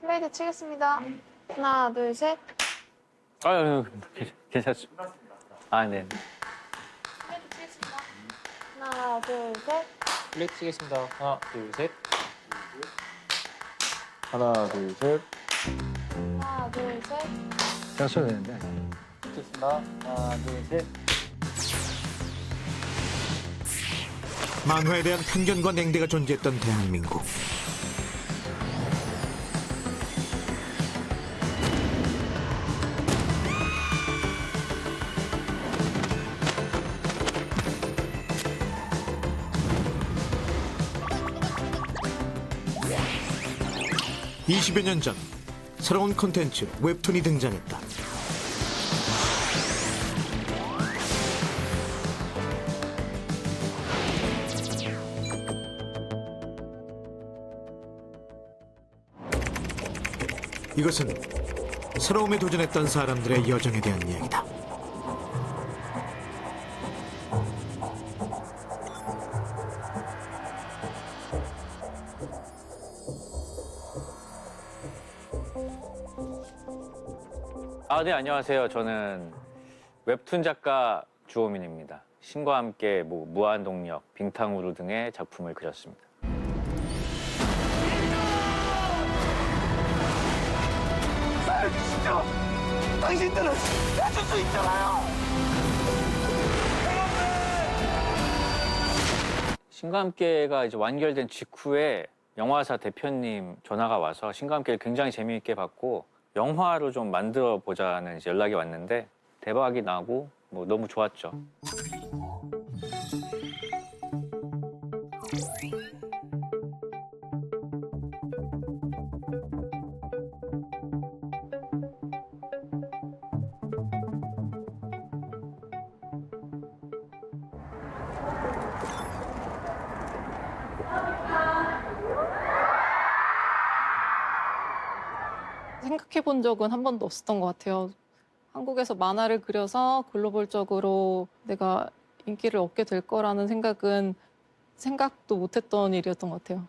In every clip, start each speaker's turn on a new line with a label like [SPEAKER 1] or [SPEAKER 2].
[SPEAKER 1] 플레이트 치겠습니다. 하나, 둘, 셋.
[SPEAKER 2] 아유, 괜찮습니다. 아, 네.
[SPEAKER 1] 플레이트 치겠습니다. 하나, 둘, 셋.
[SPEAKER 3] 플레이트 치겠습니다. 하나, 둘, 셋. 하나, 둘, 셋.
[SPEAKER 1] 하나, 둘, 셋.
[SPEAKER 2] 제가 쳐야 되는데.
[SPEAKER 3] 치겠습니다. 하나, 둘, 셋.
[SPEAKER 4] 만화에 대한 편견과 냉대가 존재했던 대한민국. (20여 년 전) 새로운 콘텐츠 웹툰이 등장했다. 이것은 새로움에 도전했던 사람들의 여정에 대한 이야기다.
[SPEAKER 2] 아, 네, 안녕하세요. 저는 웹툰 작가 주호민입니다. 신과 함께 무한동력, 빙탕우루 등의 작품을 그렸습니다.
[SPEAKER 5] 진짜 당신들은 해줄 수 있잖아요.
[SPEAKER 2] 신과 함께가 이제 완결된 직후에 영화사 대표님 전화가 와서 신과 함께를 굉장히 재미있게 봤고 영화로 좀 만들어 보자는 이제 연락이 왔는데 대박이 나고 너무 좋았죠.
[SPEAKER 6] 생각해 본 적은 한 번도 없었던 것 같아요. 한국에서 만화를 그려서 글로벌적으로 내가 인기를 얻게 될 거라는 생각은 생각도 못했던 일이었던 것 같아요.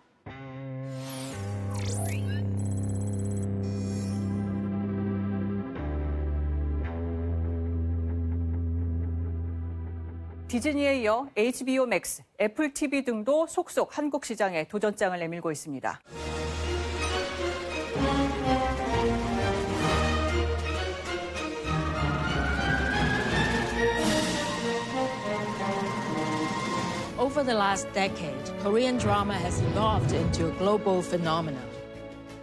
[SPEAKER 7] 디즈니에 이어 HBO 맥스, 애플 TV 등도 속속 한국 시장에 도전장을 내밀고 있습니다.
[SPEAKER 8] Over the last decade, Korean drama has evolved into a global phenomenon.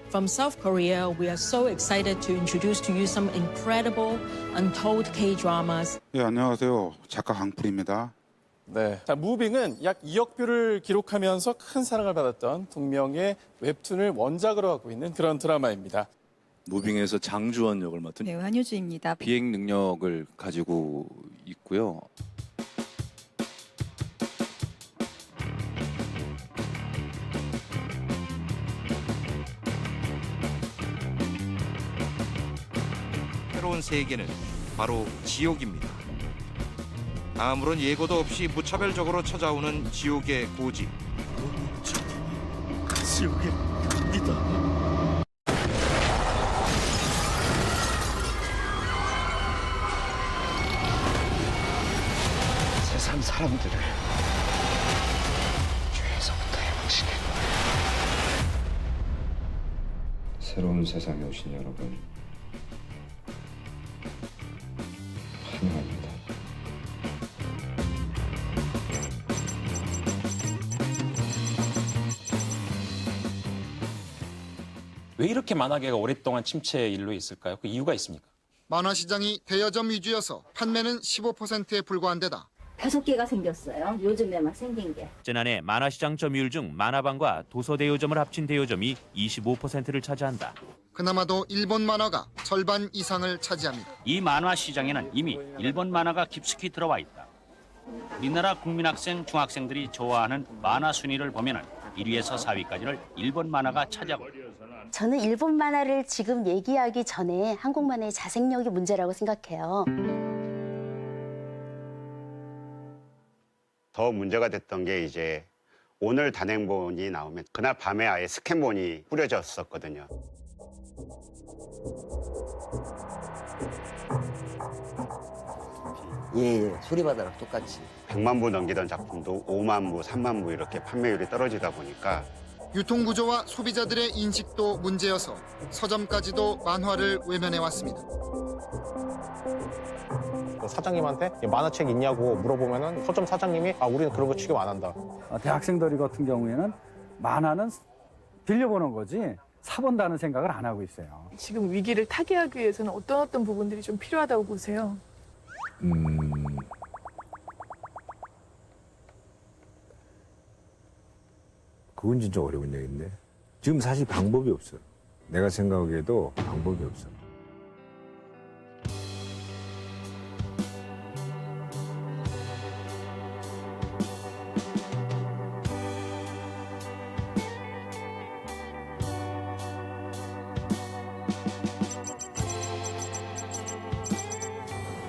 [SPEAKER 8] From South Korea, we are so excited to introduce to you some incredible, untold K-dramas.
[SPEAKER 9] 예, 안녕하세요. 작가 강풀입니다.
[SPEAKER 3] 네. 자, 무빙은 약 2억 뷰를 기록하면서 큰 사랑을 받았던 동명의 웹툰을 원작으로 하고 있는 그런 드라마입니다.
[SPEAKER 10] 무빙에서 장주원 역을 맡은
[SPEAKER 11] 배우 한효주입니다.
[SPEAKER 10] 비행 능력을 가지고 있고요.
[SPEAKER 12] 새로운 세계는 바로 지옥입니다. 아무런 예고도 없이 무차별적으로 찾아오는 지옥의 고집.
[SPEAKER 5] 지옥에 갑니다. 세상 사람들을 죄에서부터 해방시킬 거예요.
[SPEAKER 13] 새로운 세상에 오신 여러분, 환영합니다.
[SPEAKER 14] 왜 이렇게 만화계가 오랫동안 침체의 일로 있을까요? 그 이유가 있습니까?
[SPEAKER 15] 만화 시장이 대여점 위주여서 판매는 15%에 불과한 데다
[SPEAKER 16] 5개가 생겼어요. 요즘에만 생긴 게.
[SPEAKER 17] 지난해 만화시장 점유율 중 만화방과 도서대여점을 합친 대여점이 25%를 차지한다.
[SPEAKER 15] 그나마도 일본 만화가 절반 이상을 차지합니다.
[SPEAKER 18] 이 만화 시장에는 이미 일본 만화가 깊숙이 들어와 있다. 우리나라 국민학생, 중학생들이 좋아하는 만화 순위를 보면 1위에서 4위까지를 일본 만화가 차지하고 있다.
[SPEAKER 19] 저는 일본 만화를 지금 얘기하기 전에 한국 만화의 자생력이 문제라고 생각해요.
[SPEAKER 20] 더 문제가 됐던 게 이제 오늘 단행본이 나오면 그날 밤에 아예 스캔본이 뿌려졌었거든요.
[SPEAKER 5] 예, 소리바다랑 똑같이.
[SPEAKER 20] 100만 부 넘기던 작품도 5만 부, 3만 부 이렇게 판매율이 떨어지다 보니까
[SPEAKER 15] 유통구조와 소비자들의 인식도 문제여서 서점까지도 만화를 외면해왔습니다.
[SPEAKER 11] 사장님한테 만화책 있냐고 물어보면은 서점 사장님이 우리는 그런 거 취급 안 한다.
[SPEAKER 13] 대학생들 같은 경우에는 만화는 빌려보는 거지 사본다는 생각을 안 하고 있어요.
[SPEAKER 21] 지금 위기를 타개하기 위해서는 어떤 부분들이 좀 필요하다고 보세요?
[SPEAKER 22] 그건 진짜 어려운 얘기인데 지금 사실 방법이 없어요. 내가 생각하기에도 방법이 없어.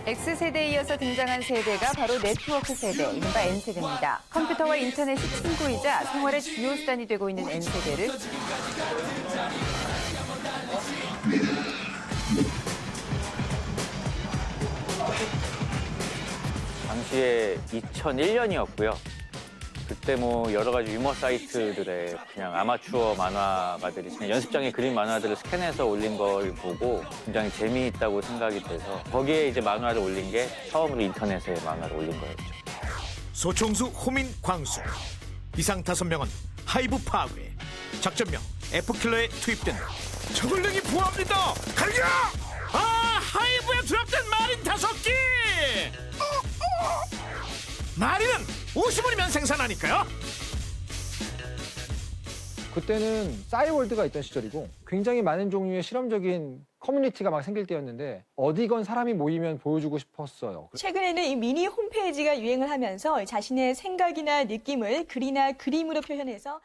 [SPEAKER 23] X세대에 이어서 등장한 세대가 바로 네트워크 세대, 이른바 N세대입니다. 컴퓨터와 인터넷이 친구이자 생활의 주요 수단이 되고 있는 N세대를
[SPEAKER 2] 당시에 2001년이었고요. 그때 뭐 여러 가지 유머 사이트들에 그냥 아마추어 만화가들이 그냥 연습장에 그린 만화들을 스캔해서 올린 걸 보고 굉장히 재미있다고 생각이 돼서 거기에 이제 만화를 올린 게 처음으로 인터넷에 만화를 올린 거였죠.
[SPEAKER 4] 소총수 호민 광수. 이상 5명은 하이브 파괴. 작전명 F킬러에 투입된 저글링이 부합니다. 갈려! 하이브에 투입된 마린 5기! 마린은 50원이면 생산하니까요.
[SPEAKER 24] 그때는 싸이월드가 있던 시절이고 굉장히 많은 종류의 실험적인 커뮤니티가 막 생길 때였는데 어디건 사람이 모이면 보여주고 싶었어요.
[SPEAKER 25] 최근에는 이 미니 홈페이지가 유행을 하면서 자신의 생각이나 느낌을 글이나 그림으로 표현해서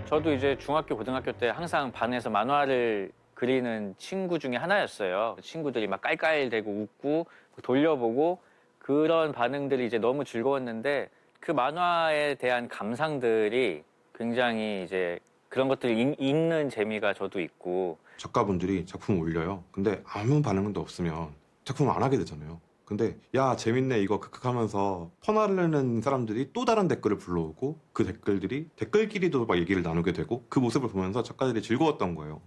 [SPEAKER 2] 저도 이제 중학교, 고등학교 때 항상 반에서 만화를 그리는 친구 중에 하나였어요. 친구들이 막 깔깔대고 웃고 돌려보고 그런 반응들이 이제 너무 즐거웠는데 그 만화에 대한 감상들이 굉장히 이제 그런 것들을 읽는 재미가 저도 있고.
[SPEAKER 26] 작가분들이 작품을 올려요. 근데 아무 반응도 없으면 작품을 안 하게 되잖아요. 근데 야 재밌네 이거 크크하면서 퍼나르는 사람들이 또 다른 댓글을 불러오고 그 댓글들이 댓글끼리도 막 얘기를 나누게 되고 그 모습을 보면서 작가들이 즐거웠던 거예요.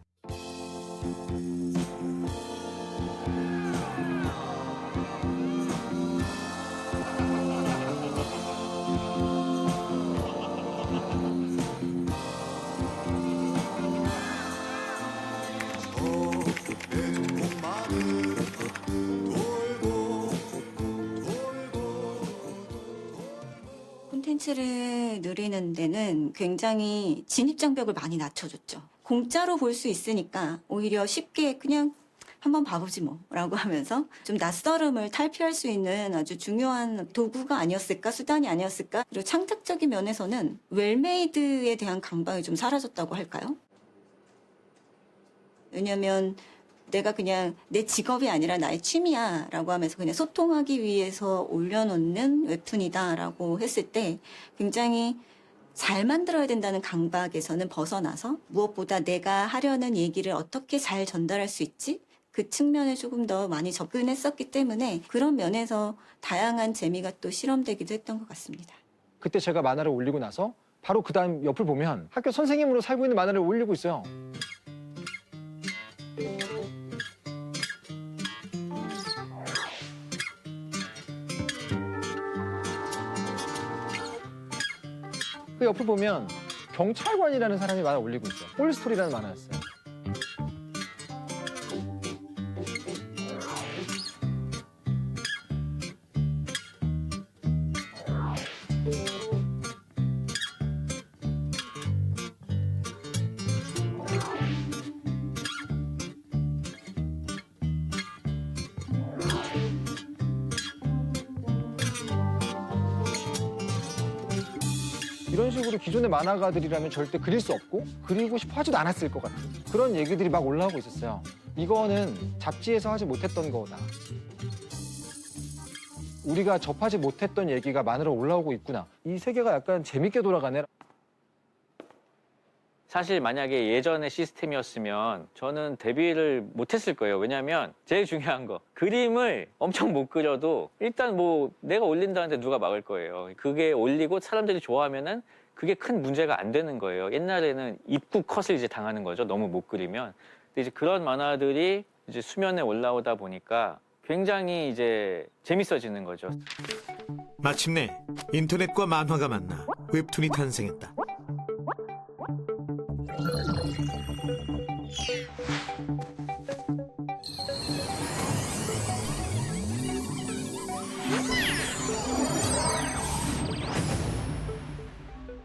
[SPEAKER 27] 콘텐츠를 누리는 데는 굉장히 진입장벽을 많이 낮춰줬죠. 공짜로 볼 수 있으니까 오히려 쉽게 그냥 한번 봐보지 뭐 라고 하면서 좀 낯설음을 탈피할 수 있는 아주 중요한 도구가 아니었을까, 수단이 아니었을까. 그리고 창작적인 면에서는 웰메이드에 대한 강박이 좀 사라졌다고 할까요? 왜냐면 내가 그냥 내 직업이 아니라 나의 취미야 라고 하면서 그냥 소통하기 위해서 올려놓는 웹툰이다 라고 했을 때 굉장히 잘 만들어야 된다는 강박에서는 벗어나서 무엇보다 내가 하려는 얘기를 어떻게 잘 전달할 수 있지? 그 측면에 조금 더 많이 접근했었기 때문에 그런 면에서 다양한 재미가 또 실험되기도 했던 것 같습니다.
[SPEAKER 24] 그때 제가 만화를 올리고 나서 바로 그 다음 옆을 보면 학교 선생님으로 살고 있는 만화를 올리고 있어요. 그 옆을 보면 경찰관이라는 사람이 만화 올리고 있어요. 홀스토리라는 만화였어요. 이런 식으로 기존의 만화가들이라면 절대 그릴 수 없고 그리고 싶어 하지도 않았을 것 같은 그런 얘기들이 막 올라오고 있었어요. 이거는 잡지에서 하지 못했던 거다. 우리가 접하지 못했던 얘기가 만으로 올라오고 있구나. 이 세계가 약간 재밌게 돌아가네.
[SPEAKER 2] 사실 만약에 예전의 시스템이었으면 저는 데뷔를 못했을 거예요. 왜냐하면 제일 중요한 거, 그림을 엄청 못 그려도 일단 뭐 내가 올린다는데 누가 막을 거예요. 그게 올리고 사람들이 좋아하면은 그게 큰 문제가 안 되는 거예요. 옛날에는 입구 컷을 이제 당하는 거죠. 너무 못 그리면. 근데 이제 그런 만화들이 이제 수면에 올라오다 보니까 굉장히 이제 재밌어지는 거죠.
[SPEAKER 4] 마침내 인터넷과 만화가 만나 웹툰이 탄생했다.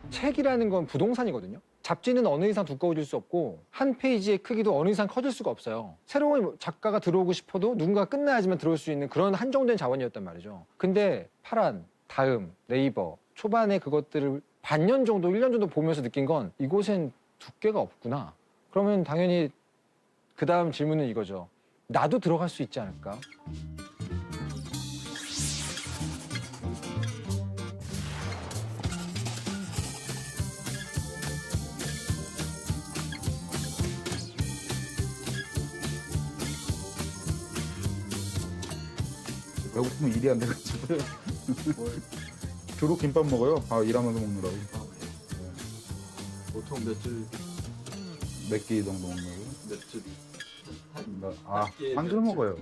[SPEAKER 24] 책이라는 건 부동산이거든요. 잡지는 어느 이상 두꺼워질 수 없고 한 페이지의 크기도 어느 이상 커질 수가 없어요. 새로운 작가가 들어오고 싶어도 누군가 끝나야지만 들어올 수 있는 그런 한정된 자원이었단 말이죠. 근데 파란, 다음, 네이버 초반에 그것들을 반년 정도, 1년 정도 보면서 느낀 건 이곳엔 두께가 없구나. 그러면 당연히 그 다음 질문은 이거죠. 나도 들어갈 수 있지 않을까?
[SPEAKER 1] 배고프면 일이 안 돼가지고 주로 김밥 먹어요. 일하면서 먹느라고.
[SPEAKER 3] 보통 며칠
[SPEAKER 1] 몇 끼 정도 먹냐고?
[SPEAKER 3] 며칠
[SPEAKER 1] 한 줄 먹어요.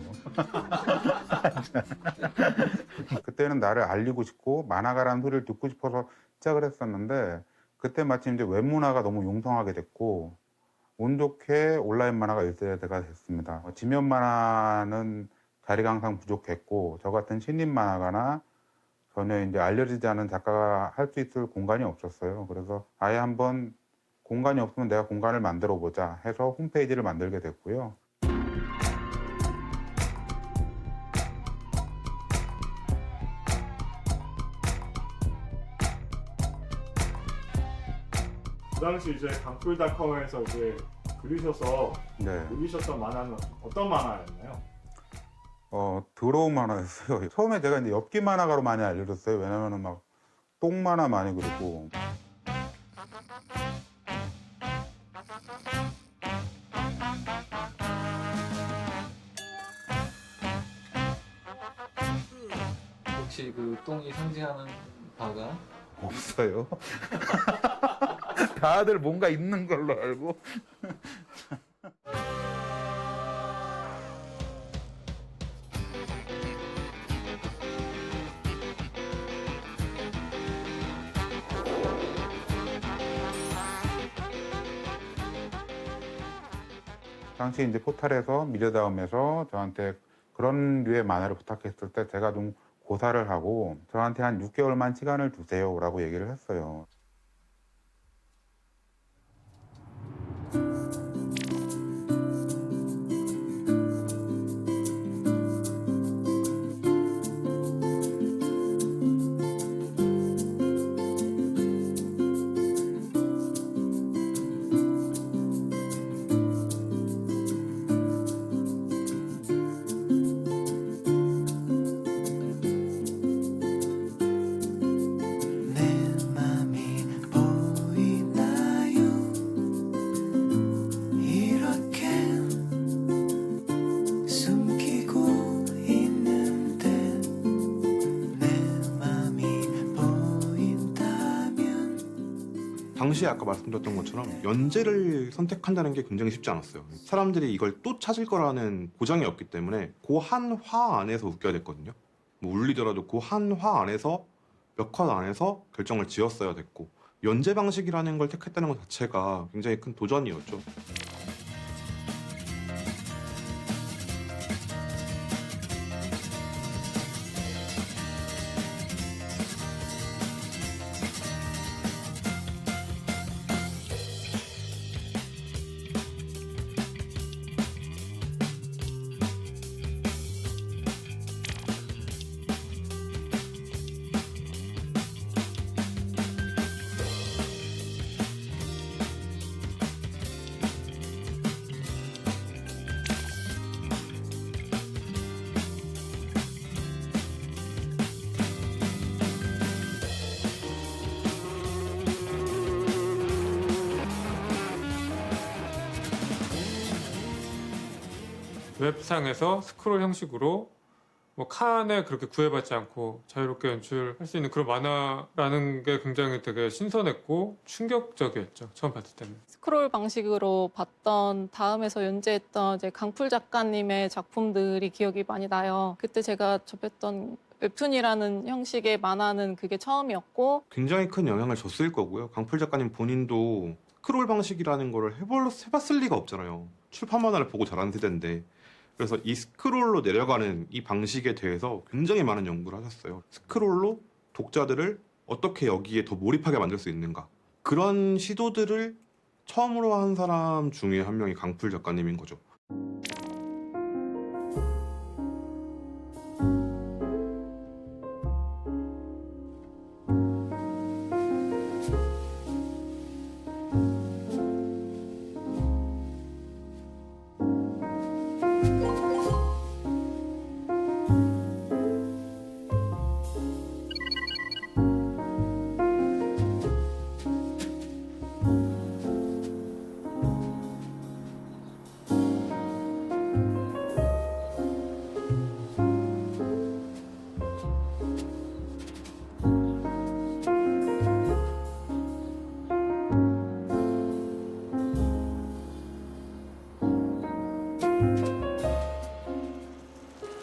[SPEAKER 1] 그때는 나를 알리고 싶고 만화가라는 소리를 듣고 싶어서 시작을 했었는데 그때 마침 이제 웹문화가 너무 용성하게 됐고 운 좋게 온라인 만화가 1세대가 됐습니다. 지면 만화는 자리가 항상 부족했고 저 같은 신인 만화가나 전혀 이제 알려지지 않은 작가가 할 수 있을 공간이 없었어요. 그래서 아예 한번 공간이 없으면 내가 공간을 만들어 보자 해서 홈페이지를 만들게 됐고요.
[SPEAKER 6] 그 당시 이제 강풀닷컴에서 이제 그리셔서
[SPEAKER 1] 네.
[SPEAKER 6] 올리셨던 만화는 어떤 만화였나요?
[SPEAKER 1] 더러운 만화였어요. 처음에 제가 이제 엽기 만화가로 많이 알려졌어요. 왜냐면은 막 똥 만화 많이 그리고.
[SPEAKER 3] 혹시 그 똥이 상징하는 바가
[SPEAKER 1] 없어요. 다들 뭔가 있는 걸로 알고. 당시 이제 포탈에서 미디어다움에서 저한테 그런 류의 만화를 부탁했을 때 제가 좀 고사를 하고 저한테 한 6개월만 시간을 주세요라고 얘기를 했어요.
[SPEAKER 26] 당시에 아까 말씀드렸던 것처럼 연재를 선택한다는 게 굉장히 쉽지 않았어요. 사람들이 이걸 또 찾을 거라는 보장이 없기 때문에 그 한 화 안에서 웃겨야 됐거든요. 뭐 울리더라도 그 한 화 안에서 몇 컷 안에서 결정을 지었어야 됐고 연재 방식이라는 걸 택했다는 것 자체가 굉장히 큰 도전이었죠.
[SPEAKER 7] 웹상에서 스크롤 형식으로 뭐 칸에 그렇게 구애받지 않고 자유롭게 연출할 수 있는 그런 만화라는 게 굉장히 되게 신선했고 충격적이었죠. 처음 봤을 때는.
[SPEAKER 8] 스크롤 방식으로 봤던 다음에서 연재했던 이제 강풀 작가님의 작품들이 기억이 많이 나요. 그때 제가 접했던 웹툰이라는 형식의 만화는 그게 처음이었고
[SPEAKER 26] 굉장히 큰 영향을 줬을 거고요. 강풀 작가님 본인도 스크롤 방식이라는 거를 해봤을 리가 없잖아요. 출판 만화를 보고 자란 세대인데. 그래서 이 스크롤로 내려가는 이 방식에 대해서 굉장히 많은 연구를 하셨어요. 스크롤로 독자들을 어떻게 여기에 더 몰입하게 만들 수 있는가. 그런 시도들을 처음으로 한 사람 중에 한 명이 강풀 작가님인 거죠.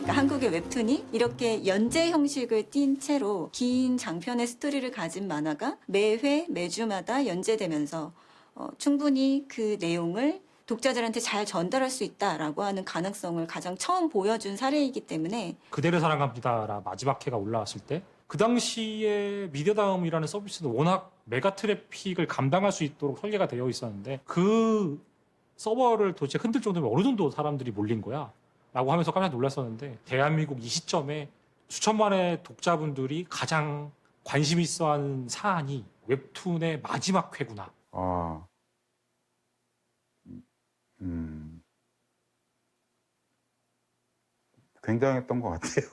[SPEAKER 27] 한국의 웹툰이 이렇게 연재 형식을 띈 채로 긴 장편의 스토리를 가진 만화가 매회 매주마다 연재되면서 충분히 그 내용을 독자들한테 잘 전달할 수 있다라고 하는 가능성을 가장 처음 보여준 사례이기 때문에
[SPEAKER 9] 그대를 사랑합니다라 마지막 회가 올라왔을 때 그 당시에 미디어다음이라는 서비스는 워낙 메가 트래픽을 감당할 수 있도록 설계가 되어 있었는데 그 서버를 도대체 흔들 정도면 어느 정도 사람들이 몰린 거야? 라고 하면서 깜짝 놀랐었는데 대한민국 이 시점에 수천만의 독자분들이 가장 관심 있어 하는 사안이 웹툰의 마지막 회구나.
[SPEAKER 1] 굉장했던 것 같아요.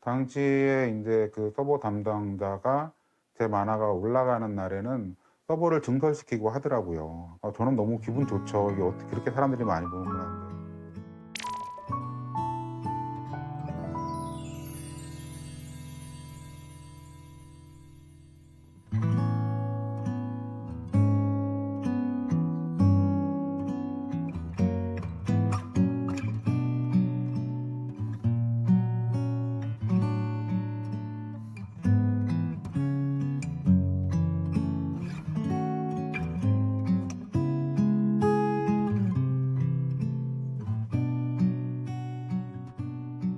[SPEAKER 1] 당시에 이제 그 서버 담당자가 제 만화가 올라가는 날에는 서버를 증설시키고 하더라고요. 저는 너무 기분 좋죠. 이게 어떻게 그렇게 사람들이 많이 보는구나.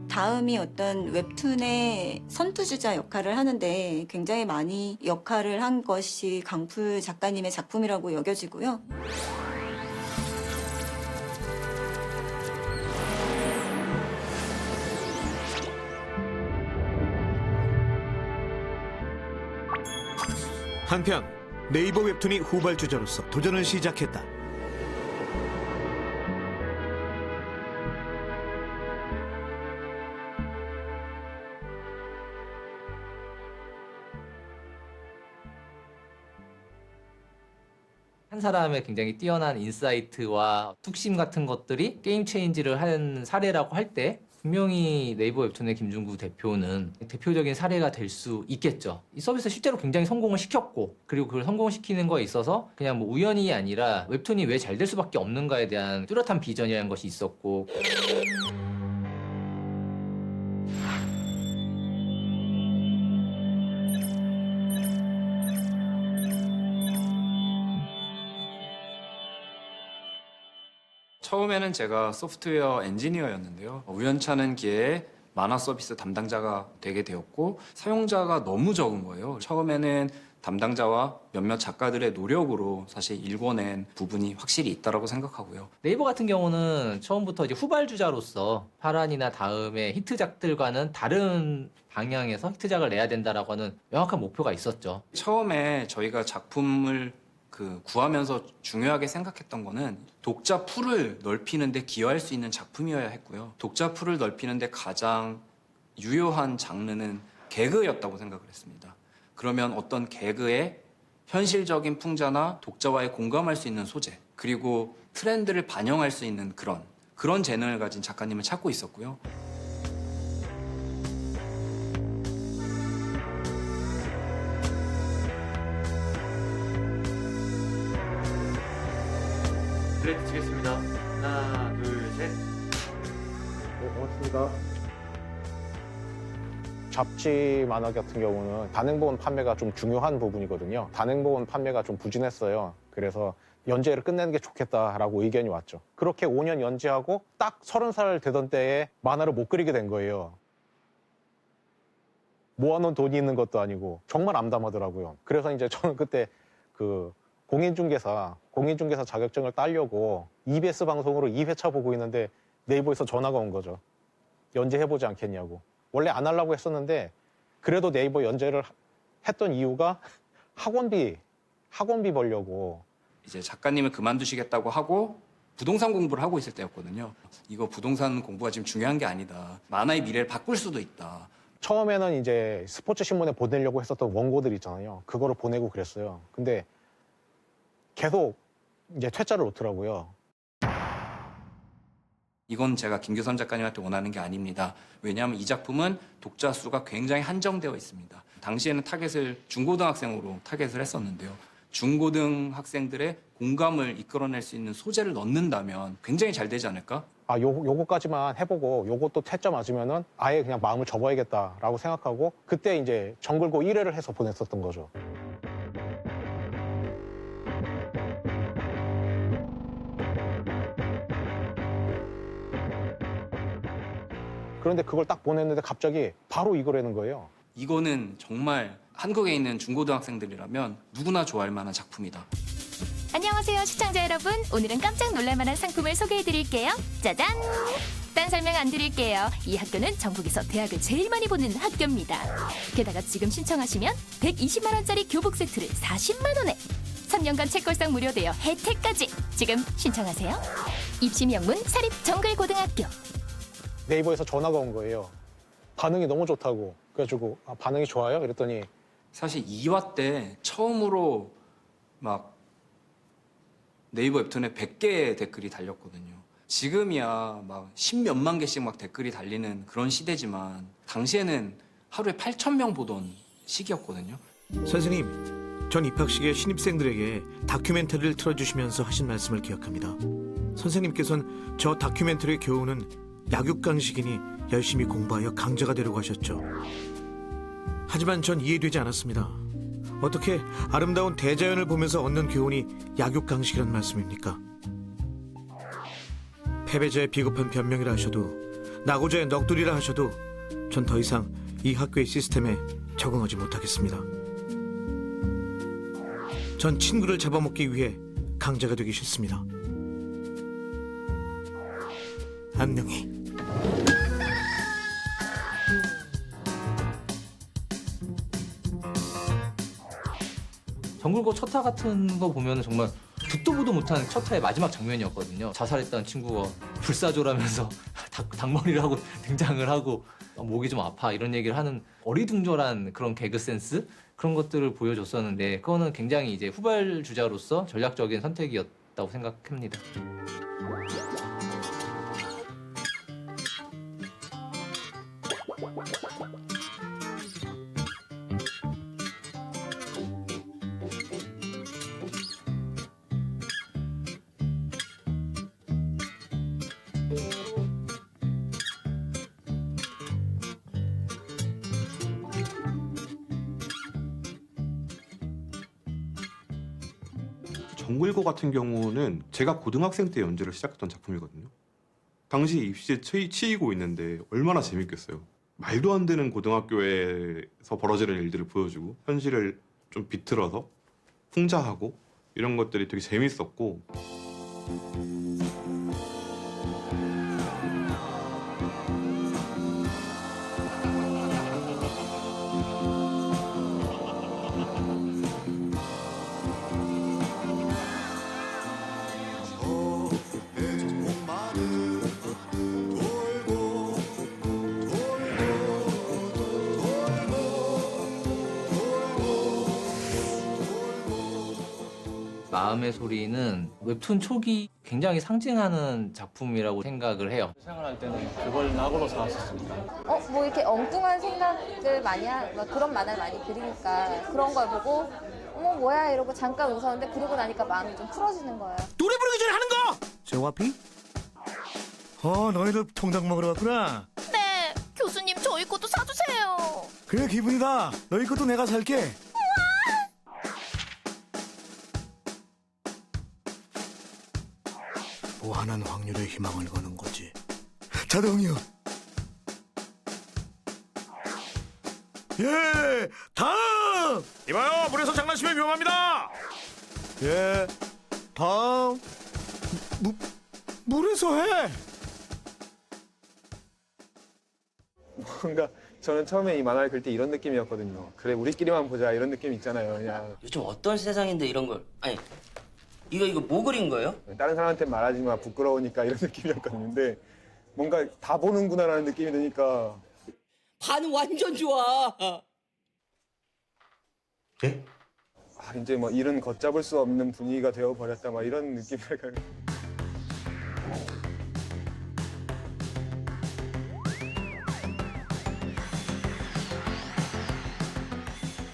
[SPEAKER 27] 다음이 어떤 웹툰의 선두주자 역할을 하는데 굉장히 많이 역할을 한 것이 강풀 작가님의 작품이라고 여겨지고요.
[SPEAKER 4] 한편 네이버 웹툰이 후발주자로서 도전을 시작했다.
[SPEAKER 10] 한 사람의 굉장히 뛰어난 인사이트와 뚝심 같은 것들이 게임 체인지를 한 사례라고 할 때 분명히 네이버 웹툰의 김중구 대표는 대표적인 사례가 될 수 있겠죠. 이 서비스 실제로 굉장히 성공을 시켰고 그리고 그걸 성공시키는 거에 있어서 그냥 뭐 우연이 아니라 웹툰이 왜 잘 될 수밖에 없는가에 대한 뚜렷한 비전이라는 것이 있었고
[SPEAKER 12] 처음에는 제가 소프트웨어 엔지니어였는데요. 우연찮은 기회에 만화 서비스 담당자가 되게 되었고 사용자가 너무 적은 거예요. 처음에는 담당자와 몇몇 작가들의 노력으로 사실 일궈낸 부분이 확실히 있다고 생각하고요.
[SPEAKER 10] 네이버 같은 경우는 처음부터 이제 후발주자로서 파란이나 다음의 히트작들과는 다른 방향에서 히트작을 내야 된다라고 하는 명확한 목표가 있었죠.
[SPEAKER 12] 처음에 저희가 작품을 구하면서 중요하게 생각했던 거는 독자 풀을 넓히는 데 기여할 수 있는 작품이어야 했고요. 독자 풀을 넓히는 데 가장 유효한 장르는 개그였다고 생각을 했습니다. 그러면 어떤 개그의 현실적인 풍자나 독자와의 공감할 수 있는 소재, 그리고 트렌드를 반영할 수 있는 그런 재능을 가진 작가님을 찾고 있었고요.
[SPEAKER 2] 플레이트 치겠습니다. 하나, 둘, 셋.
[SPEAKER 11] 네, 고맙습니다. 잡지 만화 같은 경우는 단행본 판매가 좀 중요한 부분이거든요. 단행본 판매가 좀 부진했어요. 그래서 연재를 끝내는 게 좋겠다라고 의견이 왔죠. 그렇게 5년 연재하고 딱 30살 되던 때에 만화를 못 그리게 된 거예요. 모아놓은 돈이 있는 것도 아니고 정말 암담하더라고요. 그래서 이제 저는 그때 그 공인중개사 자격증을 따려고 EBS 방송으로 2회차 보고 있는데 네이버에서 전화가 온 거죠. 연재해보지 않겠냐고. 원래 안 하려고 했었는데 그래도 네이버 연재를 했던 이유가 학원비 벌려고.
[SPEAKER 12] 이제 작가님을 그만두시겠다고 하고 부동산 공부를 하고 있을 때였거든요. 이거 부동산 공부가 지금 중요한 게 아니다. 만화의 미래를 바꿀 수도 있다.
[SPEAKER 11] 처음에는 이제 스포츠 신문에 보내려고 했었던 원고들 있잖아요. 그거를 보내고 그랬어요. 근데 계속 이제 퇴짜를 놓더라고요.
[SPEAKER 12] 이건 제가 김규선 작가님한테 원하는 게 아닙니다. 왜냐하면 이 작품은 독자 수가 굉장히 한정되어 있습니다. 당시에는 타겟을 중고등학생으로 타겟을 했었는데요. 중고등 학생들의 공감을 이끌어낼 수 있는 소재를 넣는다면 굉장히 잘 되지 않을까?
[SPEAKER 11] 요거까지만 해보고 요것도 퇴짜 맞으면은 아예 그냥 마음을 접어야겠다라고 생각하고 그때 이제 정글고 1회를 해서 보냈었던 거죠. 그런데 그걸 딱 보냈는데 갑자기 바로 이거라는 거예요.
[SPEAKER 12] 이거는 정말 한국에 있는 중고등학생들이라면 누구나 좋아할 만한 작품이다.
[SPEAKER 5] 안녕하세요, 시청자 여러분. 오늘은 깜짝 놀랄만한 상품을 소개해드릴게요. 짜잔! 딴 설명 안 드릴게요. 이 학교는 전국에서 대학을 제일 많이 보는 학교입니다. 게다가 지금 신청하시면 120만 원짜리 교복 세트를 40만 원에 3년간 책걸상 무료되어 혜택까지. 지금 신청하세요. 입시 명문 사립 정글고등학교.
[SPEAKER 11] 네이버에서 전화가 온 거예요. 반응이 너무 좋다고. 그래가지고 반응이 좋아요? 이랬더니
[SPEAKER 12] 사실 2화 때 처음으로 막 네이버 웹툰에 100개의 댓글이 달렸거든요. 지금이야 막 10몇만 개씩 막 댓글이 달리는 그런 시대지만 당시에는 하루에 8,000명 보던 시기였거든요.
[SPEAKER 4] 선생님, 전 입학식에 신입생들에게 다큐멘터리를 틀어주시면서 하신 말씀을 기억합니다. 선생님께서는 저 다큐멘터리의 교훈은 약육강식이니 열심히 공부하여 강자가 되려고 하셨죠. 하지만 전 이해되지 않았습니다. 어떻게 아름다운 대자연을 보면서 얻는 교훈이 약육강식이란 말씀입니까? 패배자의 비겁한 변명이라 하셔도 낙오자의 넋두리라 하셔도 전 더 이상 이 학교의 시스템에 적응하지 못하겠습니다. 전 친구를 잡아먹기 위해 강자가 되기 싫습니다. 안녕히.
[SPEAKER 10] 정글고 첫화 같은 거 보면 정말 듣도 보도 못한 첫화의 마지막 장면이었거든요. 자살했다는 친구가 불사조라면서 닭머리를 하고 등장을 하고 목이 좀 아파 이런 얘기를 하는 어리둥절한 그런 개그 센스 그런 것들을 보여줬었는데 그거는 굉장히 이제 후발 주자로서 전략적인 선택이었다고 생각합니다.
[SPEAKER 26] 정글고 같은 경우는 제가 고등학생 때 연재를 시작했던 작품이거든요. 당시 입시에 치이고 있는데 얼마나 재밌겠어요. 말도 안 되는 고등학교에서 벌어지는 일들을 보여주고 현실을 좀 비틀어서 풍자하고 이런 것들이 되게 재밌었고
[SPEAKER 10] 마음의 소리는 웹툰 초기 굉장히 상징하는 작품이라고 생각을 해요.
[SPEAKER 3] 생활할 때는 그걸 낙으로 사왔었습니다.
[SPEAKER 14] 뭐 이렇게 엉뚱한 생각을 많이 막 그런 만화를 많이 그리니까 그런 걸 보고 어머 뭐야 이러고 잠깐 웃었는데 그러고 나니까 마음이 좀 풀어지는 거예요.
[SPEAKER 4] 노래 부르기 전에 하는 거! 재화피? 너희들 통닭 먹으러 왔구나.
[SPEAKER 5] 네, 교수님 저희 것도 사주세요.
[SPEAKER 4] 그래 기분이다. 너희 것도 내가 살게. 무한한 확률의 희망을 거는 거지. 자동이요. 예, 다음. 이봐요, 물에서 장난치면 위험합니다. 예, 다음. 물에서 해.
[SPEAKER 24] 뭔가 저는 처음에 이 만화를 그릴 때 이런 느낌이었거든요. 그래 우리끼리만 보자 이런 느낌 있잖아요. 그냥
[SPEAKER 15] 요즘 어떤 세상인데 이런 걸 아니 이거 뭐 그린 거예요?
[SPEAKER 24] 다른 사람한테 말하지 마 부끄러우니까 이런 느낌이었거든요. 근데 뭔가 다 보는구나라는 느낌이 드니까
[SPEAKER 15] 반응 완전 좋아.
[SPEAKER 24] 예? 이제 뭐 일은 걷잡을 수 없는 분위기가 되어버렸다 막 이런 느낌이랄까.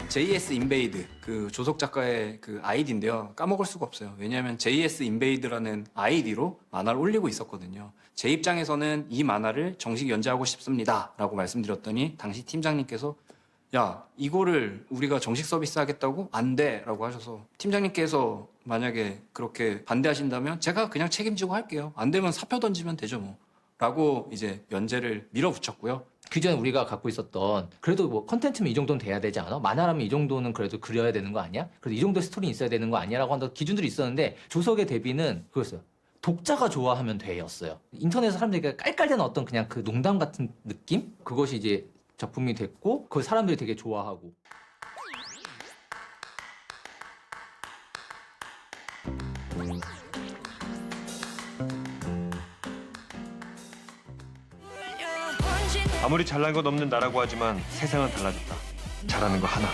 [SPEAKER 12] JS 인베이드 그 조석 작가의 그 아이디인데요. 까먹을 수가 없어요. 왜냐하면 JS 인베이드라는 아이디로 만화를 올리고 있었거든요. 제 입장에서는 이 만화를 정식 연재하고 싶습니다라고 말씀드렸더니 당시 팀장님께서 야 이거를 우리가 정식 서비스 하겠다고? 안 돼라고 하셔서 팀장님께서 만약에 그렇게 반대하신다면 제가 그냥 책임지고 할게요. 안 되면 사표 던지면 되죠 뭐. 라고 이제 연재를 밀어붙였고요.
[SPEAKER 10] 그전에 우리가 갖고 있었던 그래도 뭐 컨텐츠면 이 정도는 돼야 되지 않아? 만화라면 이 정도는 그래도 그려야 되는 거 아니야? 그래도 이 정도의 스토리 있어야 되는 거 아니야? 라고 하는 기준들이 있었는데 조석의 대비는 그거였어요. 독자가 좋아하면 돼였어요. 인터넷 사람들이 깔깔대는 어떤 그냥 그 농담 같은 느낌? 그것이 이제 작품이 됐고 그걸 사람들이 되게 좋아하고.
[SPEAKER 16] 아무리 잘난 것 없는 나라고 하지만 세상은 달라졌다. 잘하는 거 하나,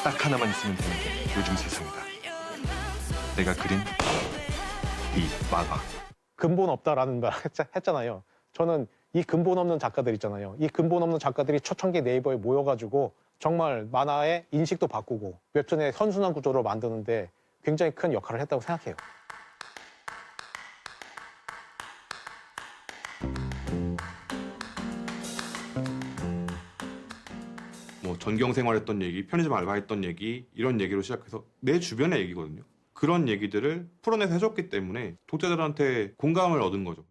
[SPEAKER 16] 딱 하나만 있으면 되는 게 요즘 세상이다. 내가 그린 이 만화.
[SPEAKER 11] 근본 없다라는 말 했잖아요. 저는 이 근본 없는 작가들 있잖아요. 이 근본 없는 작가들이 초창기 네이버에 모여가지고 정말 만화의 인식도 바꾸고 웹툰의 선순환 구조를 만드는데 굉장히 큰 역할을 했다고 생각해요.
[SPEAKER 26] 뭐 전경 생활했던 얘기, 편의점 알바했던 얘기 이런 얘기로 시작해서 내 주변의 얘기거든요. 그런 얘기들을 풀어내서 해줬기 때문에 독자들한테 공감을 얻은 거죠.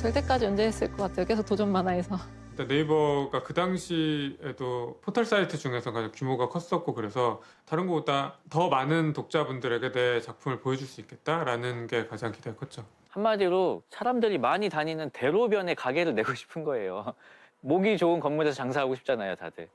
[SPEAKER 8] 될 때까지 연재했을 것 같아요. 계속 도전 만화에서.
[SPEAKER 7] 네이버가 그 당시에도 포털 사이트 중에서 가장 규모가 컸었고 그래서 다른 것보다 더 많은 독자분들에게 내 작품을 보여줄 수 있겠다라는 게 가장 기대가 컸죠.
[SPEAKER 2] 한마디로 사람들이 많이 다니는 대로변에 가게를 내고 싶은 거예요. 목이 좋은 건물에서 장사하고 싶잖아요, 다들.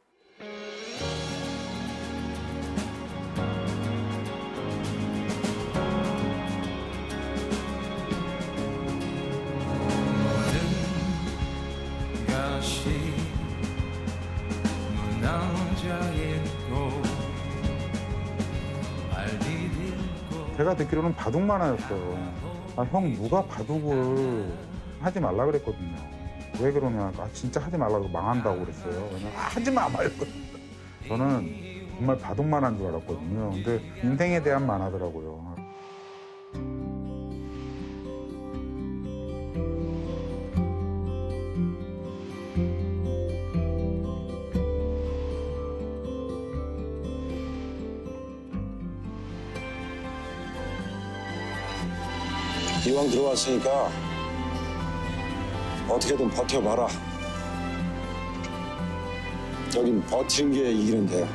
[SPEAKER 1] 제가 듣기로는 바둑 만화였어요. 형 누가 바둑을 하지 말라 그랬거든요. 왜 그러냐, 진짜 하지 말라고 망한다고 그랬어요. 그냥 하지 마 말고. 저는 정말 바둑 만화인 줄 알았거든요. 근데 인생에 대한 만화더라고요.
[SPEAKER 17] 이왕 들어왔으니까 어떻게든 버텨봐라. 여긴 버티는 게 이기는 데야.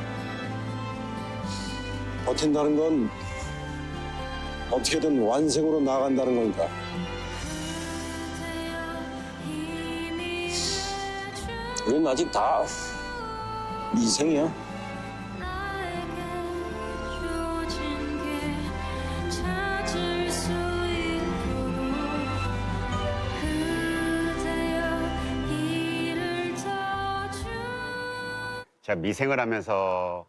[SPEAKER 17] 버틴다는 건 어떻게든 완생으로 나간다는 거니까. 우린 아직 다 미생이야.
[SPEAKER 13] 제가 미생을 하면서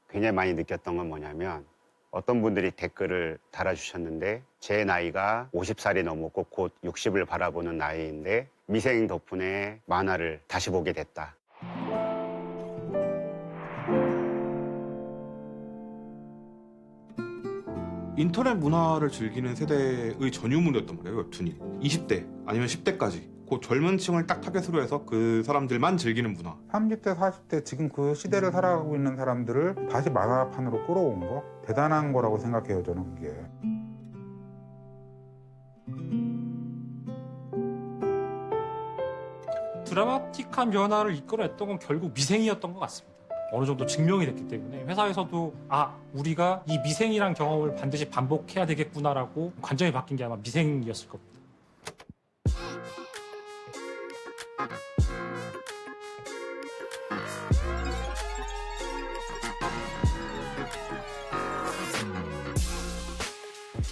[SPEAKER 13] 굉장히 많이 느꼈던 건 뭐냐면 어떤 분들이 댓글을 달아주셨는데 제 나이가 50살이 넘었고 곧 60을 바라보는 나이인데 미생 덕분에 만화를 다시 보게 됐다.
[SPEAKER 26] 인터넷 문화를 즐기는 세대의 전유물이었단 말이에요, 웹툰이. 20대 아니면 10대까지 그 젊은 층을 딱 타겟으로 해서 그 사람들만 즐기는 문화.
[SPEAKER 1] 30대, 40대 지금 그 시대를 살아가고 있는 사람들을 다시 만화판으로 끌어온 거 대단한 거라고 생각해요, 저는 그게.
[SPEAKER 9] 드라마틱한 변화를 이끌어냈던 건 결국 미생이었던 것 같습니다. 어느 정도 증명이 됐기 때문에 회사에서도 우리가 이 미생이란 경험을 반드시 반복해야 되겠구나라고 관점이 바뀐 게 아마 미생이었을 겁니다.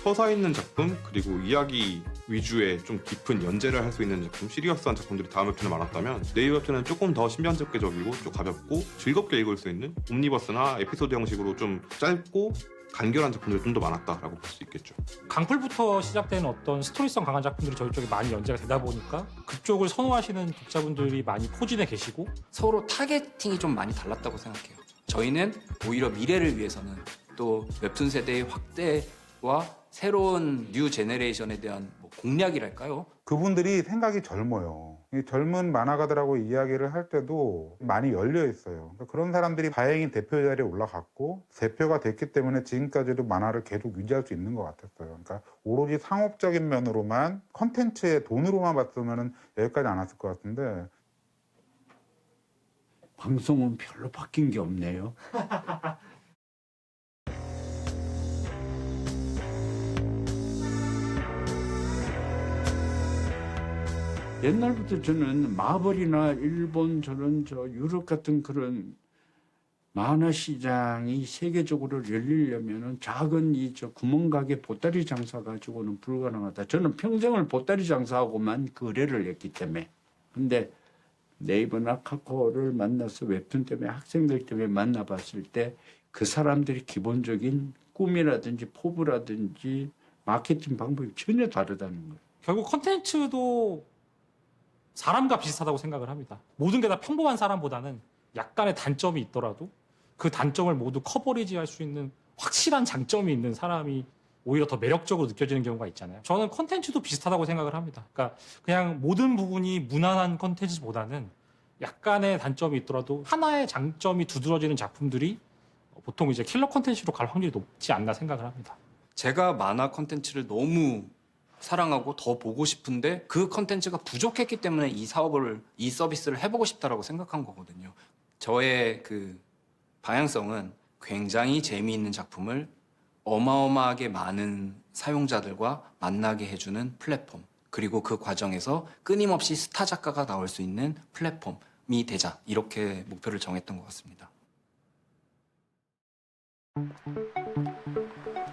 [SPEAKER 26] 서사 있는 작품 그리고 이야기 위주의 좀 깊은 연재를 할 수 있는 작품, 시리어스한 작품들이 다음 웹툰에 많았다면 네이버 웹툰은 조금 더 신변적개적이고 좀 가볍고 즐겁게 읽을 수 있는 옴니버스나 에피소드 형식으로 좀 짧고 간결한 작품들이 좀 더 많았다라고 볼 수 있겠죠.
[SPEAKER 9] 강풀부터 시작되는 어떤 스토리성 강한 작품들이 저희 쪽에 많이 연재가 되다 보니까 그쪽을 선호하시는 독자분들이 많이 포진해 계시고
[SPEAKER 12] 서로 타겟팅이 좀 많이 달랐다고 생각해요. 저희는 오히려 미래를 위해서는 또 웹툰 세대의 확대와 새로운 뉴 제너레이션에 대한 공략이랄까요?
[SPEAKER 1] 그분들이 생각이 젊어요. 이 젊은 만화가들하고 이야기를 할 때도 많이 열려 있어요. 그러니까 그런 사람들이 다행히 대표 자리에 올라갔고 대표가 됐기 때문에 지금까지도 만화를 계속 유지할 수 있는 것 같았어요. 그러니까 오로지 상업적인 면으로만 컨텐츠의 돈으로만 봤으면 여기까지 안 왔을 것 같은데
[SPEAKER 18] 방송은 별로 바뀐 게 없네요. 옛날부터 저는 마블이나 일본 유럽 같은 그런 만화 시장이 세계적으로 열리려면은 작은 구멍가게 보따리 장사 가지고는 불가능하다. 저는 평생을 보따리 장사하고만 거래를 했기 때문에. 근데 네이버나 카카오를 만나서 웹툰 때문에 학생들 때문에 만나봤을 때 그 사람들이 기본적인 꿈이라든지 포부라든지 마케팅 방법이 전혀 다르다는 거예요.
[SPEAKER 9] 결국 컨텐츠도 사람과 비슷하다고 생각을 합니다. 모든 게 다 평범한 사람보다는 약간의 단점이 있더라도 그 단점을 모두 커버리지할 수 있는 확실한 장점이 있는 사람이 오히려 더 매력적으로 느껴지는 경우가 있잖아요. 저는 컨텐츠도 비슷하다고 생각을 합니다. 그러니까 그냥 모든 부분이 무난한 컨텐츠보다는 약간의 단점이 있더라도 하나의 장점이 두드러지는 작품들이 보통 이제 킬러 컨텐츠로 갈 확률이 높지 않나 생각을 합니다.
[SPEAKER 12] 제가 만화 컨텐츠를 너무 사랑하고 더 보고 싶은데 그 컨텐츠가 부족했기 때문에 이 서비스를 해보고 싶다라고 생각한 거거든요. 저의 그 방향성은 굉장히 재미있는 작품을 어마어마하게 많은 사용자들과 만나게 해주는 플랫폼, 그리고 그 과정에서 끊임없이 스타 작가가 나올 수 있는 플랫폼이 되자, 이렇게 목표를 정했던 것 같습니다.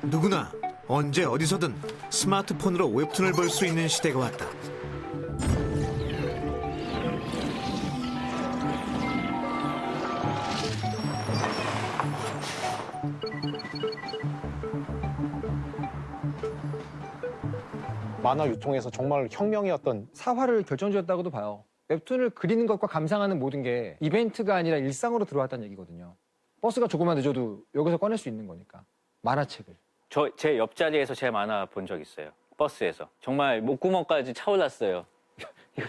[SPEAKER 4] 누구나 언제 어디서든 스마트폰으로 웹툰을 볼 수 있는 시대가 왔다.
[SPEAKER 11] 만화 유통에서 정말 혁명이었던
[SPEAKER 24] 사활을 결정지었다고도 봐요. 웹툰을 그리는 것과 감상하는 모든 게 이벤트가 아니라 일상으로 들어왔다는 얘기거든요. 버스가 조금만 늦어도 여기서 꺼낼 수 있는 거니까. 만화책을.
[SPEAKER 2] 제 옆자리에서 제 만화 본 적 있어요. 버스에서. 정말 목구멍까지 차올랐어요. 이거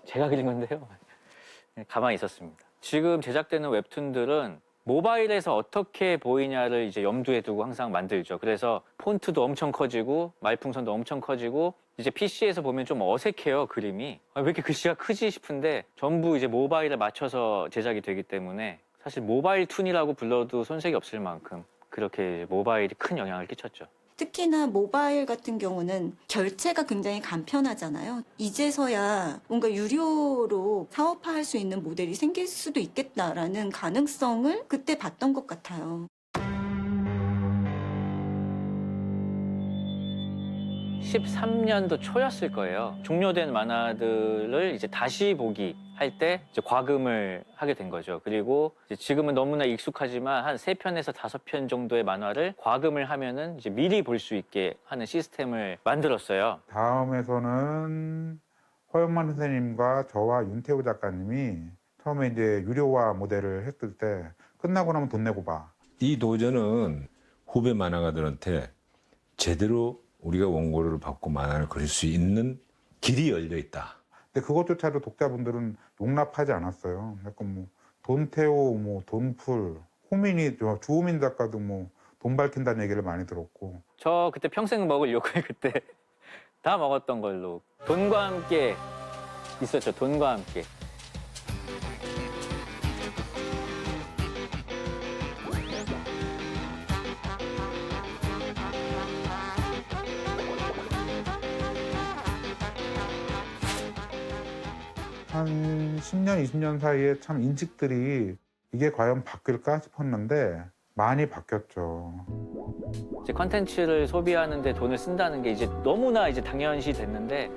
[SPEAKER 2] 제가 그린 건데요. 가만히 있었습니다. 지금 제작되는 웹툰들은 모바일에서 어떻게 보이냐를 이제 염두에 두고 항상 만들죠. 그래서 폰트도 엄청 커지고 말풍선도 엄청 커지고 이제 PC에서 보면 좀 어색해요, 그림이. 왜 이렇게 글씨가 크지 싶은데 전부 이제 모바일에 맞춰서 제작이 되기 때문에 사실 모바일 툰이라고 불러도 손색이 없을 만큼 그렇게 모바일이 큰 영향을 끼쳤죠.
[SPEAKER 27] 특히나 모바일 같은 경우는 결제가 굉장히 간편하잖아요. 이제서야 뭔가 유료로 사업화할 수 있는 모델이 생길 수도 있겠다라는 가능성을 그때 봤던 것 같아요.
[SPEAKER 2] 13년도 초였을 거예요. 종료된 만화들을 이제 다시 보기 할 때 이제 과금을 하게 된 거죠. 그리고 이제 지금은 너무나 익숙하지만 한 3편에서 5편 정도의 만화를 과금을 하면은 이제 미리 볼 수 있게 하는 시스템을 만들었어요.
[SPEAKER 1] 다음에서는 허영만 선생님과 저와 윤태호 작가님이 처음에 이제 유료화 모델을 했을 때 끝나고 나면 돈 내고 봐.
[SPEAKER 6] 이 도전은 후배 만화가들한테 제대로 우리가 원고를 받고 만화를 그릴 수 있는 길이 열려 있다.
[SPEAKER 1] 근데 그것조차도 독자분들은 용납하지 않았어요. 약간 뭐 돈태호, 뭐 돈풀, 호민이 주호민 작가도 뭐 돈 밝힌다는 얘기를 많이 들었고.
[SPEAKER 2] 저 그때 평생 먹을 욕을 그때 다 먹었던 걸로. 돈과 함께 있었죠. 돈과 함께.
[SPEAKER 1] 한 10년, 20년 사이에 참 인식들이 이게 과연 바뀔까 싶었는데 많이 바뀌었죠.
[SPEAKER 2] 이제 컨텐츠를 소비하는데 돈을 쓴다는 게 이제 너무나 이제 당연시 됐는데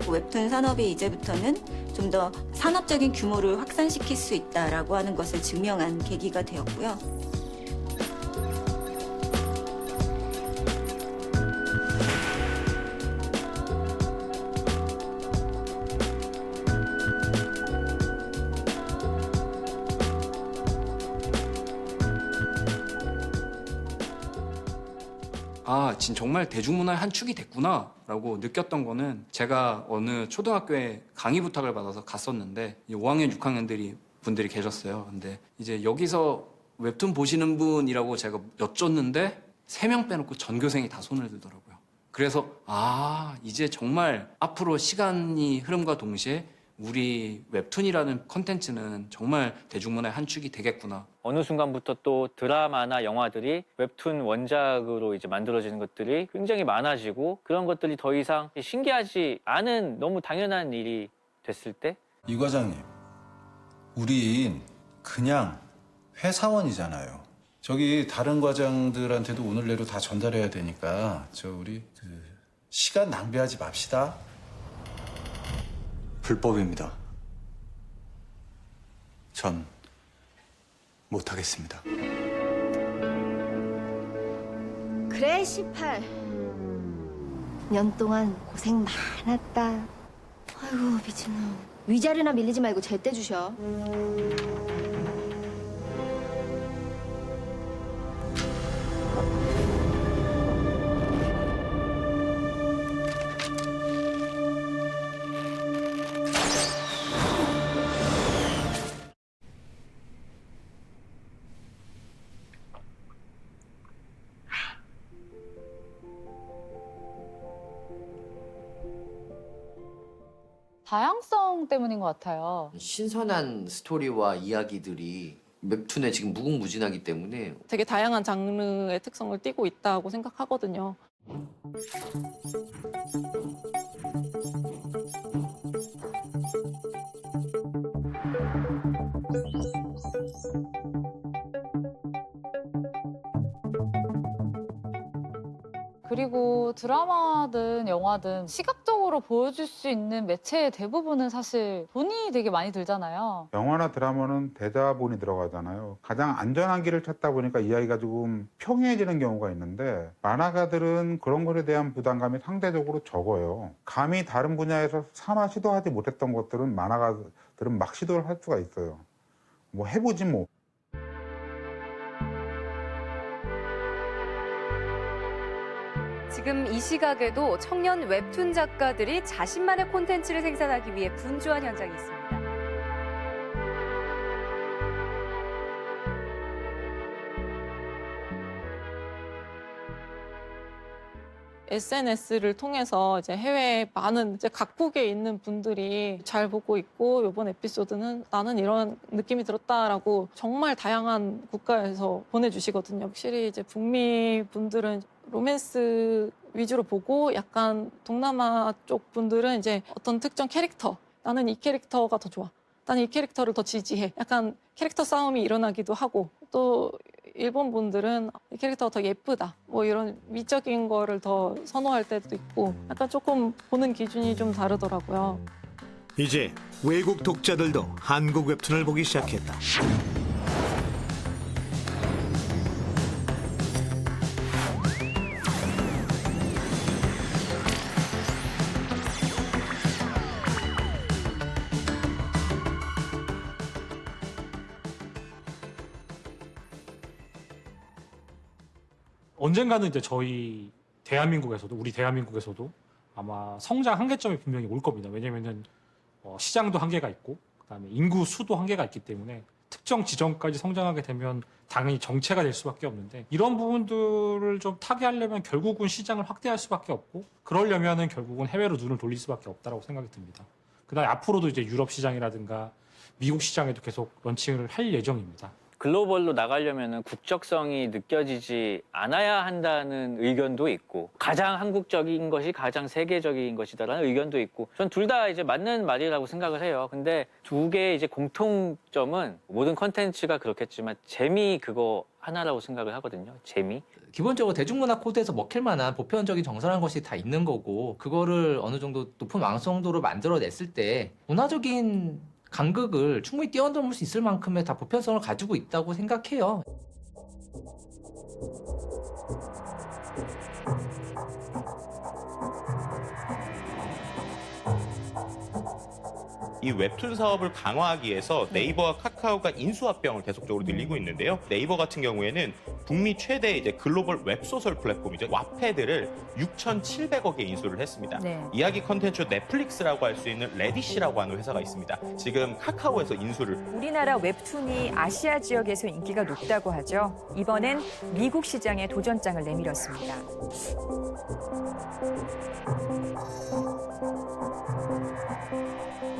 [SPEAKER 27] 웹툰 산업이 이제부터는 좀 더 산업적인 규모를 확산시킬 수 있다라고 하는 것을 증명한 계기가 되었고요.
[SPEAKER 12] 아, 정말 대중문화의 한 축이 됐구나라고 느꼈던 거는 제가 어느 초등학교에 강의 부탁을 받아서 갔었는데 5학년, 6학년들이 분들이 계셨어요. 근데 이제 여기서 웹툰 보시는 분이라고 제가 여쭸는데 3명 빼놓고 전교생이 다 손을 들더라고요. 그래서 이제 정말 앞으로 시간이 흐름과 동시에 우리 웹툰이라는 컨텐츠는 정말 대중문화의 한 축이 되겠구나.
[SPEAKER 2] 어느 순간부터 또 드라마나 영화들이 웹툰 원작으로 이제 만들어지는 것들이 굉장히 많아지고 그런 것들이 더 이상 신기하지 않은 너무 당연한 일이 됐을 때
[SPEAKER 19] 이 과장님, 우린 그냥 회사원이잖아요. 저기 다른 과장들한테도 오늘 내로 다 전달해야 되니까 우리 시간 낭비하지 맙시다.
[SPEAKER 20] 불법입니다. 전 못하겠습니다.
[SPEAKER 21] 그래 18. 년 동안 고생 많았다. 아이고 미친놈. 위자료나 밀리지 말고 제때 주셔.
[SPEAKER 22] 다양성 때문인 것 같아요.
[SPEAKER 10] 신선한 스토리와 이야기들이 웹툰에 지금 무궁무진하기 때문에
[SPEAKER 8] 되게 다양한 장르의 특성을 띠고 있다고 생각하거든요.
[SPEAKER 22] 그리고 드라마든 영화든 시각적으로 보여줄 수 있는 매체의 대부분은 사실 돈이 되게 많이 들잖아요.
[SPEAKER 1] 영화나 드라마는 대자본이 들어가잖아요. 가장 안전한 길을 찾다 보니까 이야기가 조금 평이해지는 경우가 있는데 만화가들은 그런 것에 대한 부담감이 상대적으로 적어요. 감히 다른 분야에서 차마 시도하지 못했던 것들은 만화가들은 막 시도를 할 수가 있어요. 뭐 해보지 뭐.
[SPEAKER 23] 지금 이 시각에도 청년 웹툰 작가들이 자신만의 콘텐츠를 생산하기 위해 분주한 현장이 있습니다.
[SPEAKER 8] SNS를 통해서 이제 해외 많은 이제 각국에 있는 분들이 잘 보고 있고 이번 에피소드는 나는 이런 느낌이 들었다라고 정말 다양한 국가에서 보내주시거든요. 확실히 이제 북미 분들은 로맨스 위주로 보고 약간 동남아 쪽 분들은 이제 어떤 특정 캐릭터 나는 이 캐릭터가 더 좋아. 나는 이 캐릭터를 더 지지해. 약간 캐릭터 싸움이 일어나기도 하고 또 일본 분들은 이 캐릭터가 더 예쁘다. 뭐 이런 미적인 거를 더 선호할 때도 있고 약간 조금 보는 기준이 좀 다르더라고요.
[SPEAKER 4] 이제 외국 독자들도 한국 웹툰을 보기 시작했다.
[SPEAKER 9] 언젠가는 이제 저희 대한민국에서도 우리 대한민국에서도 아마 성장 한계점이 분명히 올 겁니다. 왜냐면은 시장도 한계가 있고 그다음에 인구 수도 한계가 있기 때문에 특정 지점까지 성장하게 되면 당연히 정체가 될 수밖에 없는데 이런 부분들을 좀 타개하려면 결국은 시장을 확대할 수밖에 없고 그러려면은 결국은 해외로 눈을 돌릴 수밖에 없다라고 생각이 듭니다. 그다음에 앞으로도 이제 유럽 시장이라든가 미국 시장에도 계속 런칭을 할 예정입니다.
[SPEAKER 2] 글로벌로 나가려면 국적성이 느껴지지 않아야 한다는 의견도 있고 가장 한국적인 것이 가장 세계적인 것이다라는 의견도 있고 전 둘 다 이제 맞는 말이라고 생각을 해요. 근데 두 개의 이제 공통점은 모든 컨텐츠가 그렇겠지만 재미 그거 하나라고 생각을 하거든요. 재미.
[SPEAKER 10] 기본적으로 대중문화 코드에서 먹힐 만한 보편적인 정설한 것이 다 있는 거고 그거를 어느 정도 높은 완성도로 만들어냈을 때 문화적인 간극을 충분히 뛰어넘을 수 있을 만큼의 다 보편성을 가지고 있다고 생각해요.
[SPEAKER 3] 이 웹툰 사업을 강화하기 위해서 네이버와 카카오가 인수합병을 계속적으로 늘리고 있는데요. 네이버 같은 경우에는 북미 최대 이제 글로벌 웹소설 플랫폼이죠. 와패드를 6,700억에 인수를 했습니다.
[SPEAKER 5] 네.
[SPEAKER 3] 이야기 컨텐츠 넷플릭스라고 할 수 있는 레디시라고 하는 회사가 있습니다. 지금 카카오에서 인수를.
[SPEAKER 5] 우리나라 웹툰이 아시아 지역에서 인기가 높다고 하죠. 이번엔 미국 시장에 도전장을 내밀었습니다.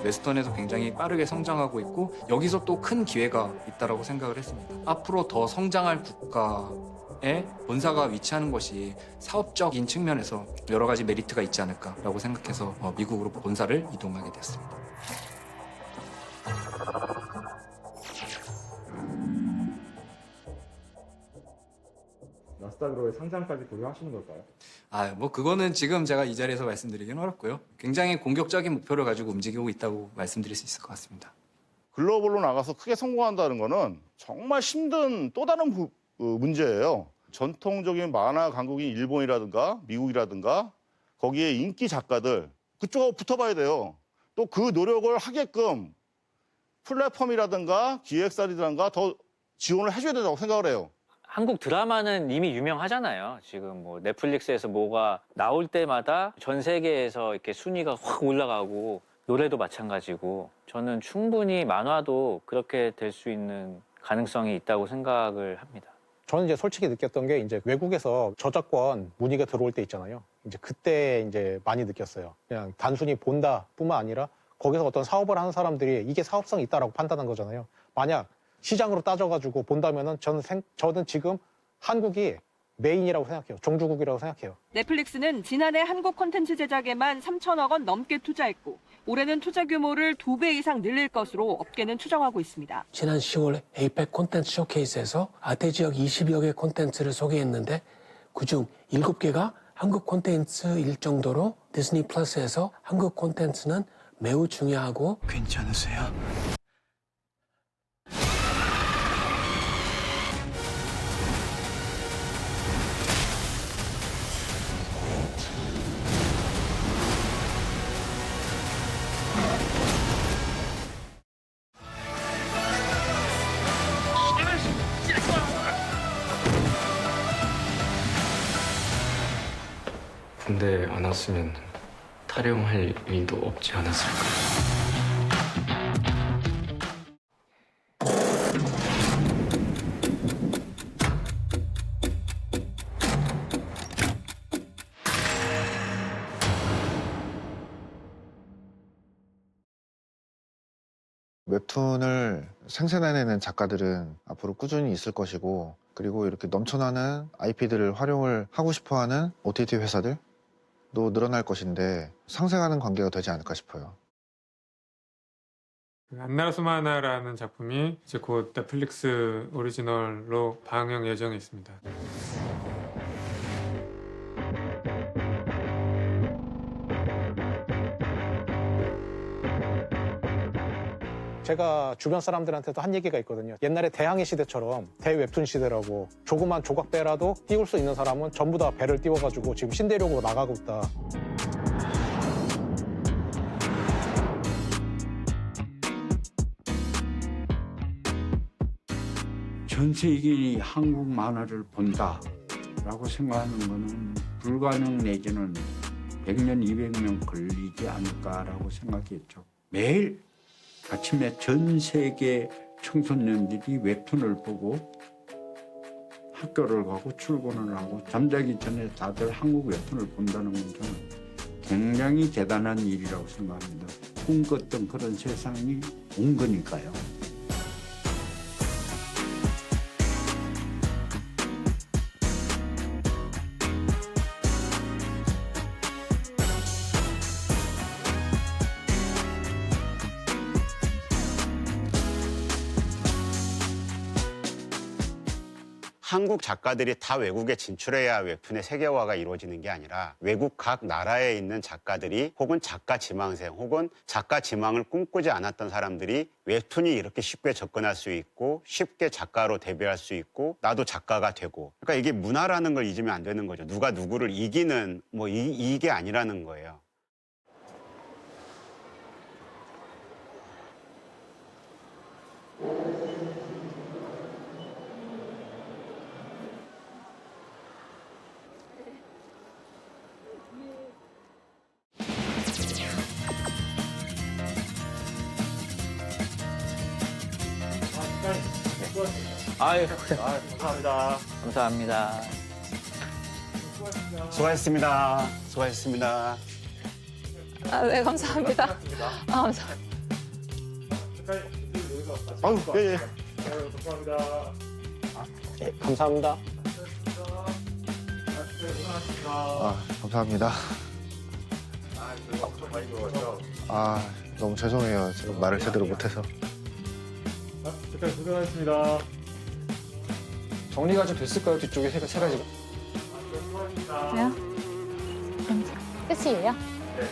[SPEAKER 12] 웨스턴에서 굉장히 빠르게 성장하고 있고 여기서 또 큰 기회가 있다고 생각을 했습니다. 앞으로 더 성장할 국가에 본사가 위치하는 것이 사업적인 측면에서 여러 가지 메리트가 있지 않을까라고 생각해서 미국으로 본사를 이동하게 됐습니다.
[SPEAKER 14] 나스닥으로의 상장까지 고려하시는 걸까요?
[SPEAKER 12] 그거는 지금 제가 이 자리에서 말씀드리기는 어렵고요. 굉장히 공격적인 목표를 가지고 움직이고 있다고 말씀드릴 수 있을 것 같습니다.
[SPEAKER 15] 글로벌로 나가서 크게 성공한다는 거는 정말 힘든 또 다른 문제예요. 전통적인 만화 강국인 일본이라든가 미국이라든가 거기에 인기 작가들 그쪽하고 붙어봐야 돼요. 또 그 노력을 하게끔 플랫폼이라든가 기획사라든가 더 지원을 해줘야 된다고 생각을 해요.
[SPEAKER 2] 한국 드라마는 이미 유명하잖아요. 지금 뭐 넷플릭스에서 뭐가 나올 때마다 전 세계에서 이렇게 순위가 확 올라가고 노래도 마찬가지고 저는 충분히 만화도 그렇게 될 수 있는 가능성이 있다고 생각을 합니다.
[SPEAKER 11] 저는 이제 솔직히 느꼈던 게 이제 외국에서 저작권 문의가 들어올 때 있잖아요. 이제 그때 이제 많이 느꼈어요. 그냥 단순히 본다뿐만 아니라 거기서 어떤 사업을 하는 사람들이 이게 사업성이 있다라고 판단한 거잖아요. 만약 시장으로 따져가지고 본다면은 저는 지금 한국이 메인이라고 생각해요. 종주국이라고 생각해요.
[SPEAKER 16] 넷플릭스는 지난해 한국 콘텐츠 제작에만 3천억 원 넘게 투자했고 올해는 투자 규모를 2배 이상 늘릴 것으로 업계는 추정하고 있습니다.
[SPEAKER 20] 지난 10월 에이펙 콘텐츠 쇼케이스에서 아태 지역 20여 개 콘텐츠를 소개했는데 그중 7개가 한국 콘텐츠일 정도로 디즈니 플러스에서 한국 콘텐츠는 매우 중요하고
[SPEAKER 25] 괜찮으세요?
[SPEAKER 28] 군대 안 왔으면 타령할 일도 없지 않았을까.
[SPEAKER 29] 웹툰을 생산해내는 작가들은 앞으로 꾸준히 있을 것이고 그리고 이렇게 넘쳐나는 IP들을 활용을 하고 싶어하는 OTT 회사들도 늘어날 것인데 상생하는 관계가 되지 않을까 싶어요.
[SPEAKER 6] 안나라수마나라는 작품이 이제 곧 넷플릭스 오리지널로 방영 예정에 있습니다.
[SPEAKER 11] 제가 주변 사람들한테도 한 얘기가 있거든요. 옛날에 대항해 시대처럼 대웹툰 시대라고 조그만 조각배라도 띄울 수 있는 사람은 전부 다 배를 띄워가지고 지금 신대륙으로 나가고 있다.
[SPEAKER 7] 전 세계인이 한국 만화를 본다라고 생각하는 거는 불가능 내지는 100년, 200년 걸리지 않을까라고 생각했죠. 매일 아침에 전 세계 청소년들이 웹툰을 보고 학교를 가고 출근을 하고 잠자기 전에 다들 한국 웹툰을 본다는 건 저는 굉장히 대단한 일이라고 생각합니다. 꿈꿨던 그런 세상이 온 거니까요.
[SPEAKER 13] 한국 작가들이 다 외국에 진출해야 웹툰의 세계화가 이루어지는 게 아니라 외국 각 나라에 있는 작가들이 혹은 작가 지망생 혹은 작가 지망을 꿈꾸지 않았던 사람들이 웹툰이 이렇게 쉽게 접근할 수 있고 쉽게 작가로 데뷔할 수 있고 나도 작가가 되고 그러니까 이게 문화라는 걸 잊으면 안 되는 거죠. 누가 누구를 이기는 이게 아니라는 거예요.
[SPEAKER 2] 아유,
[SPEAKER 13] 감사합니다.
[SPEAKER 2] 감사합니다.
[SPEAKER 13] 수고하셨습니다. 수고하셨습니다.
[SPEAKER 8] 아, 네, 감사합니다. 아, 감사합니다.
[SPEAKER 13] 아유, 예.
[SPEAKER 14] 감사합니다.
[SPEAKER 11] 네, 감사합니다.
[SPEAKER 29] 감사합니다. 너무 죄송해요. 제가 말을 제대로 못해서.
[SPEAKER 14] 잠깐 고생하셨습니다.
[SPEAKER 17] 정리가 좀 됐을까요? 뒤쪽에 세 가지가?
[SPEAKER 22] 그래요? 끝이에요?
[SPEAKER 14] 네.